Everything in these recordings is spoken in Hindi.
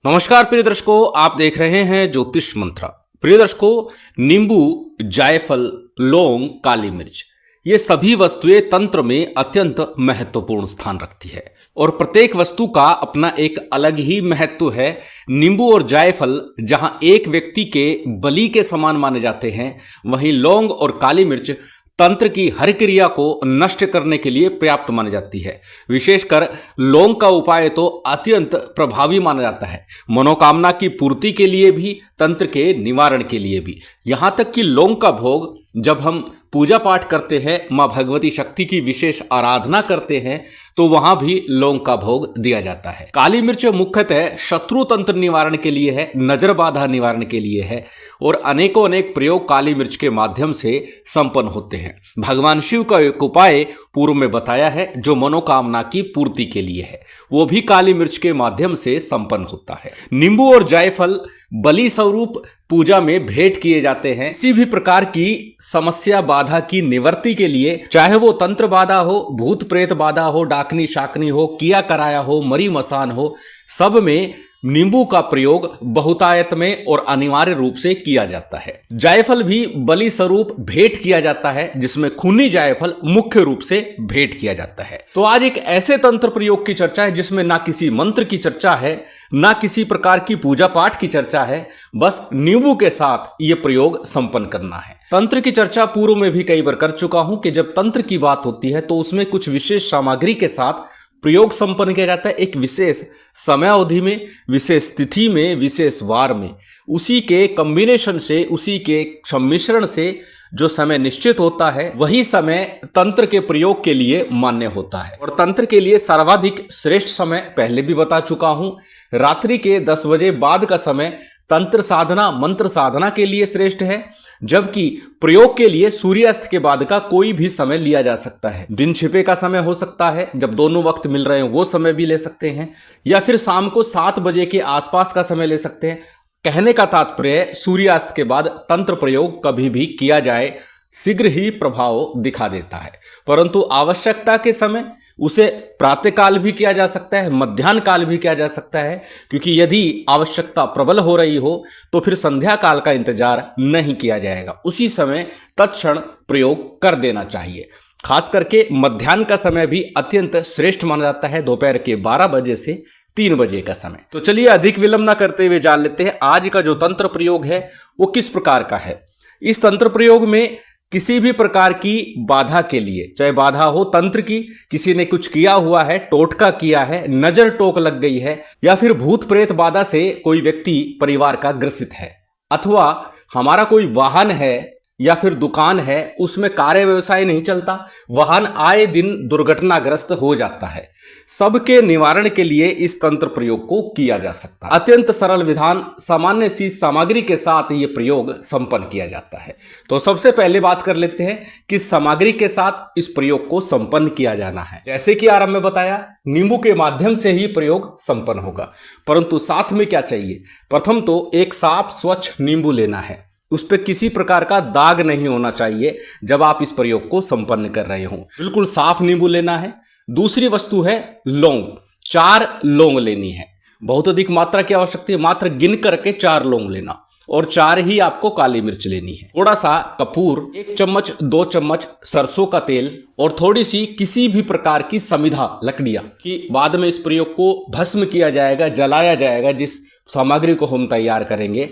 नमस्कार प्रिय दर्शकों, आप देख रहे हैं ज्योतिष मंत्रा। प्रिय दर्शकों, नींबू, जायफल, लौंग, काली मिर्च, ये सभी वस्तुएं तंत्र में अत्यंत महत्वपूर्ण स्थान रखती है और प्रत्येक वस्तु का अपना एक अलग ही महत्व है। नींबू और जायफल जहां एक व्यक्ति के बलि के समान माने जाते हैं, वहीं लौंग और काली मिर्च तंत्र की हर क्रिया को नष्ट करने के लिए पर्याप्त मानी जाती है। विशेषकर लौंग का उपाय तो अत्यंत प्रभावी माना जाता है, मनोकामना की पूर्ति के लिए भी, तंत्र के निवारण के लिए भी। यहाँ तक कि लौंग का भोग जब हम पूजा पाठ करते हैं, माँ भगवती शक्ति की विशेष आराधना करते हैं, तो वहां भी लौंग का भोग दिया जाता है। काली मिर्च मुख्यतः शत्रु तंत्र निवारण के लिए है, नजर बाधा निवारण के लिए है और अनेकों अनेक प्रयोग काली मिर्च के माध्यम से संपन्न होते हैं। भगवान शिव का एक उपाय पूर्व में बताया है जो मनोकामना की पूर्ति के लिए है, वो भी काली मिर्च के माध्यम से संपन्न होता है। नींबू और जायफल बलि स्वरूप पूजा में भेंट किए जाते हैं। किसी भी प्रकार की समस्या बाधा की निवृत्ति के लिए, चाहे वो तंत्र बाधा हो, भूत प्रेत बाधा हो, डाकनी शाकनी हो, किया कराया हो, मरी मसान हो, सब में नींबू का प्रयोग बहुतायत में और अनिवार्य रूप से किया जाता है। जायफल भी बलि स्वरूप भेंट किया जाता है, जिसमें खूनी जायफल मुख्य रूप से भेंट किया जाता है। तो आज एक ऐसे तंत्र प्रयोग की चर्चा है जिसमें ना किसी मंत्र की चर्चा है, ना किसी प्रकार की पूजा पाठ की चर्चा है, बस नींबू के साथ ये प्रयोग संपन्न करना है। तंत्र की चर्चा पूर्व में भी कई बार कर चुका हूं कि जब तंत्र की बात होती है तो उसमें कुछ विशेष सामग्री के साथ प्रयोग संपन्न किया जाता है, एक विशेष समय अवधि में, विशेष तिथि में, विशेष वार में। उसी के कॉम्बिनेशन से, उसी के सम्मिश्रण से जो समय निश्चित होता है, वही समय तंत्र के प्रयोग के लिए मान्य होता है। और तंत्र के लिए सर्वाधिक श्रेष्ठ समय पहले भी बता चुका हूं, रात्रि के 10 बजे बाद का समय तंत्र साधना, मंत्र साधना के लिए श्रेष्ठ है, जबकि प्रयोग के लिए सूर्यास्त के बाद का कोई भी समय लिया जा सकता है। दिन छिपे का समय हो सकता है, जब दोनों वक्त मिल रहे हैं वो समय भी ले सकते हैं, या फिर शाम को 7 बजे के आसपास का समय ले सकते हैं। कहने का तात्पर्य, सूर्यास्त के बाद तंत्र प्रयोग कभी भी किया जाए, शीघ्र ही प्रभाव दिखा देता है। परंतु आवश्यकता के समय उसे प्रातःकाल भी किया जा सकता है, मध्याह्न काल भी किया जा सकता है, क्योंकि यदि आवश्यकता प्रबल हो रही हो तो फिर संध्या काल का इंतजार नहीं किया जाएगा, उसी समय तत्क्षण प्रयोग कर देना चाहिए। खास करके मध्याह्न का समय भी अत्यंत श्रेष्ठ माना जाता है, दोपहर के 12 बजे से 3 बजे का समय। तो चलिए अधिक विलंब न करते हुए जान लेते हैं आज का जो तंत्र प्रयोग है वो किस प्रकार का है। इस तंत्र प्रयोग में किसी भी प्रकार की बाधा के लिए, चाहे बाधा हो तंत्र की, किसी ने कुछ किया हुआ है, टोटका किया है, नजर टोक लग गई है, या फिर भूत प्रेत बाधा से कोई व्यक्ति परिवार का ग्रसित है, अथवा हमारा कोई वाहन है या फिर दुकान है, उसमें कार्य व्यवसाय नहीं चलता, वाहन आए दिन दुर्घटनाग्रस्त हो जाता है, सबके निवारण के लिए इस तंत्र प्रयोग को किया जा सकता है। अत्यंत सरल विधान, सामान्य सी सामग्री के साथ ये प्रयोग संपन्न किया जाता है। तो सबसे पहले बात कर लेते हैं कि सामग्री के साथ इस प्रयोग को संपन्न किया जाना है। जैसे कि आरंभ में बताया, नींबू के माध्यम से ही प्रयोग संपन्न होगा, परंतु साथ में क्या चाहिए? प्रथम तो एक साफ स्वच्छ नींबू लेना है, उस पर किसी प्रकार का दाग नहीं होना चाहिए जब आप इस प्रयोग को संपन्न कर रहे हो, बिल्कुल साफ नींबू लेना है। दूसरी वस्तु है लौंग, 4 लौंग लेनी है, बहुत अधिक मात्रा की आवश्यकता है, मात्र गिन करके 4 लौंग लेना, और 4 ही आपको काली मिर्च लेनी है। थोड़ा सा कपूर, 1 चम्मच 2 चम्मच सरसों का तेल, और थोड़ी सी किसी भी प्रकार की समिधा, लकड़ियां, कि बाद में इस प्रयोग को भस्म किया जाएगा, जलाया जाएगा। जिस सामग्री को हम तैयार करेंगे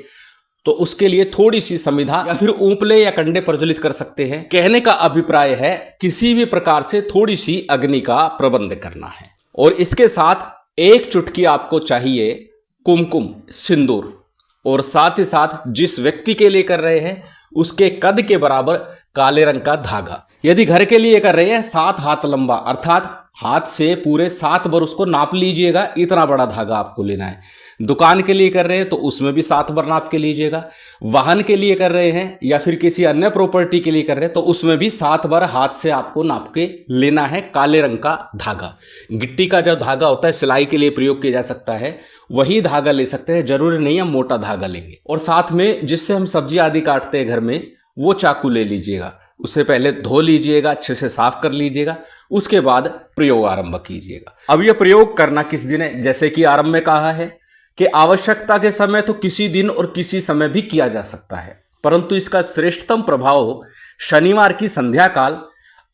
तो उसके लिए थोड़ी सी समिधा या फिर ऊपले या कंडे प्रज्वलित कर सकते हैं। कहने का अभिप्राय है किसी भी प्रकार से थोड़ी सी अग्नि का प्रबंध करना है। और इसके साथ 1 चुटकी आपको चाहिए कुमकुम, सिंदूर, और साथ ही साथ जिस व्यक्ति के लिए कर रहे हैं उसके कद के बराबर काले रंग का धागा। यदि घर के लिए कर रहे हैं 7 हाथ लंबा, अर्थात हाथ से पूरे 7 बार उसको नाप लीजिएगा, इतना बड़ा धागा आपको लेना है। दुकान के लिए कर रहे हैं तो उसमें भी 7 बार नाप के लीजिएगा। वाहन के लिए कर रहे हैं या फिर किसी अन्य प्रॉपर्टी के लिए कर रहे हैं तो उसमें भी 7 बार हाथ से आपको नाप के लेना है काले रंग का धागा। गिट्टी का जो धागा होता है, सिलाई के लिए प्रयोग किया जा सकता है, वही धागा ले सकते हैं, जरूरी नहीं हम मोटा धागा लेंगे। और साथ में जिससे हम सब्जी आदि काटते हैं घर में, वो चाकू ले लीजिएगा। उससे पहले धो लीजिएगा, अच्छे से साफ कर लीजिएगा, उसके बाद प्रयोग आरंभ कीजिएगा। अब यह प्रयोग करना किस दिन है? जैसे कि आरंभ में कहा है कि आवश्यकता के समय तो किसी दिन और किसी समय भी किया जा सकता है, परंतु इसका श्रेष्ठतम प्रभाव शनिवार की संध्या काल,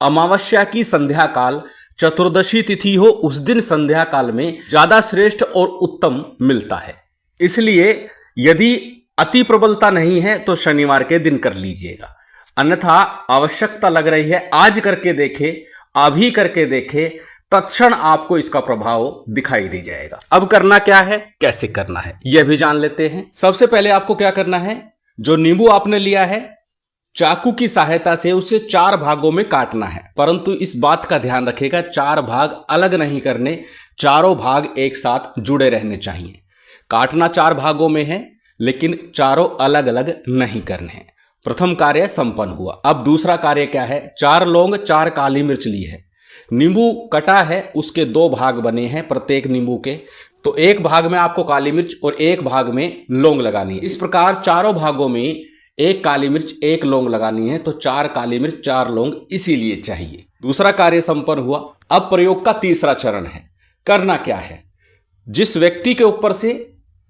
अमावस्या की संध्या काल, चतुर्दशी तिथि हो उस दिन संध्या काल में ज्यादा श्रेष्ठ और उत्तम मिलता है। इसलिए यदि अति प्रबलता नहीं है तो शनिवार के दिन कर लीजिएगा, अन्यथा आवश्यकता लग रही है आज करके देखे, अभी करके देखे, तत्क्षण आपको इसका प्रभाव दिखाई दे जाएगा। अब करना क्या है, कैसे करना है, यह भी जान लेते हैं। सबसे पहले आपको क्या करना है, जो नींबू आपने लिया है चाकू की सहायता से उसे 4 भागों में काटना है, परंतु इस बात का ध्यान रखिएगा 4 भाग अलग नहीं करने, चारों भाग एक साथ जुड़े रहने चाहिए। काटना 4 भागों में है लेकिन चारों अलग अलग नहीं करने हैं। प्रथम कार्य संपन्न हुआ। अब दूसरा कार्य क्या है, 4 लौंग 4 काली मिर्च ली है, नींबू कटा है उसके 2 भाग बने हैं प्रत्येक नींबू के, तो एक भाग में आपको काली मिर्च और एक भाग में लौंग लगानी है। इस प्रकार चारों भागों में एक काली मिर्च एक लौंग लगानी है, तो 4 काली मिर्च 4 लौंग इसीलिए चाहिए। दूसरा कार्य संपन्न हुआ। अब प्रयोग का तीसरा चरण है। करना क्या है, जिस व्यक्ति के ऊपर से,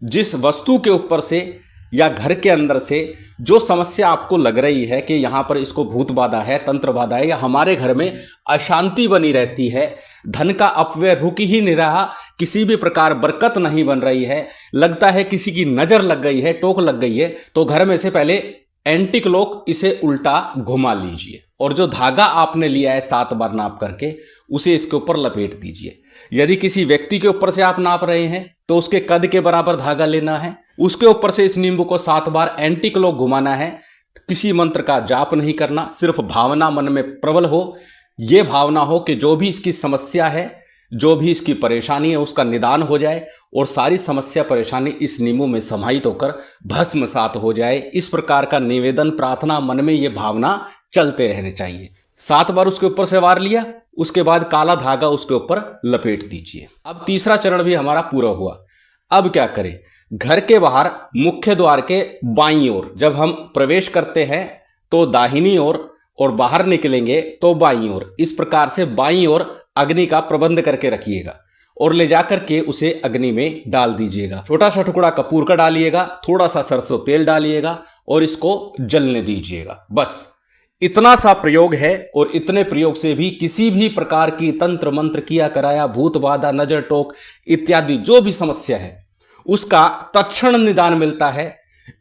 जिस वस्तु के ऊपर से या घर के अंदर से जो समस्या आपको लग रही है कि यहाँ पर इसको भूत बाधा है, तंत्र बाधा है, या हमारे घर में अशांति बनी रहती है, धन का अपव्यय रुक ही नहीं रहा, किसी भी प्रकार बरकत नहीं बन रही है, लगता है किसी की नजर लग गई है, टोक लग गई है, तो घर में से पहले एंटी क्लॉक इसे उल्टा घुमा लीजिए और जो धागा आपने लिया है 7 बार नाप करके उसे इसके ऊपर लपेट दीजिए। यदि किसी व्यक्ति के ऊपर से आप नाप रहे हैं तो उसके कद के बराबर धागा लेना है, उसके ऊपर से इस नींबू को 7 बार एंटी क्लॉक घुमाना है। किसी मंत्र का जाप नहीं करना, सिर्फ भावना मन में प्रबल हो, ये भावना हो कि जो भी इसकी समस्या है, जो भी इसकी परेशानी है उसका निदान हो जाए और सारी समस्या परेशानी इस नींबू में समाहित होकर भस्मसात हो जाए। इस प्रकार का निवेदन प्रार्थना मन में ये भावना चलते रहने चाहिए। 7 बार उसके ऊपर से वार लिया, उसके बाद काला धागा उसके ऊपर लपेट दीजिए। अब तीसरा चरण भी हमारा पूरा हुआ। अब क्या करें, घर के बाहर मुख्य द्वार के बाईं ओर जब हम प्रवेश करते हैं तो दाहिनी ओर और बाहर निकलेंगे तो बाईं ओर, इस प्रकार से बाईं ओर अग्नि का प्रबंध करके रखिएगा और ले जाकर के उसे अग्नि में डाल दीजिएगा। छोटा सा टुकड़ा कपूर का डालिएगा, थोड़ा सा सरसों तेल डालिएगा और इसको जलने दीजिएगा। बस इतना सा प्रयोग है और इतने प्रयोग से भी किसी भी प्रकार की तंत्र मंत्र किया कराया, भूत बाधा, नजर टोक इत्यादि जो भी समस्या है उसका तत्क्षण निदान मिलता है।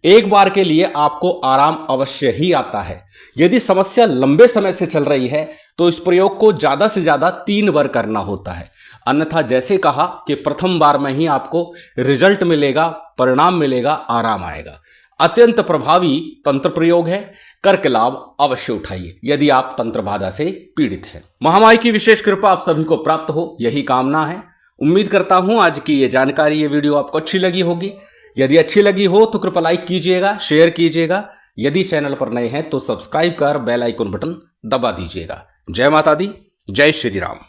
एक बार के लिए आपको आराम अवश्य ही आता है। यदि समस्या लंबे समय से चल रही है तो इस प्रयोग को ज्यादा से ज्यादा 3 बार करना होता है, अन्यथा जैसे कहा कि प्रथम बार में ही आपको रिजल्ट मिलेगा, परिणाम मिलेगा, आराम आएगा। अत्यंत प्रभावी तंत्र प्रयोग है, करके लाभ अवश्य उठाइए यदि आप तंत्र बाधा से पीड़ित हैं। महामाई की विशेष कृपा आप सभी को प्राप्त हो, यही कामना है। उम्मीद करता हूं आज की ये जानकारी, ये वीडियो आपको अच्छी लगी होगी। यदि अच्छी लगी हो तो कृपया लाइक कीजिएगा, शेयर कीजिएगा। यदि चैनल पर नए हैं तो सब्सक्राइब कर बेल आइकन बटन दबा दीजिएगा। जय माता दी, जय श्री राम।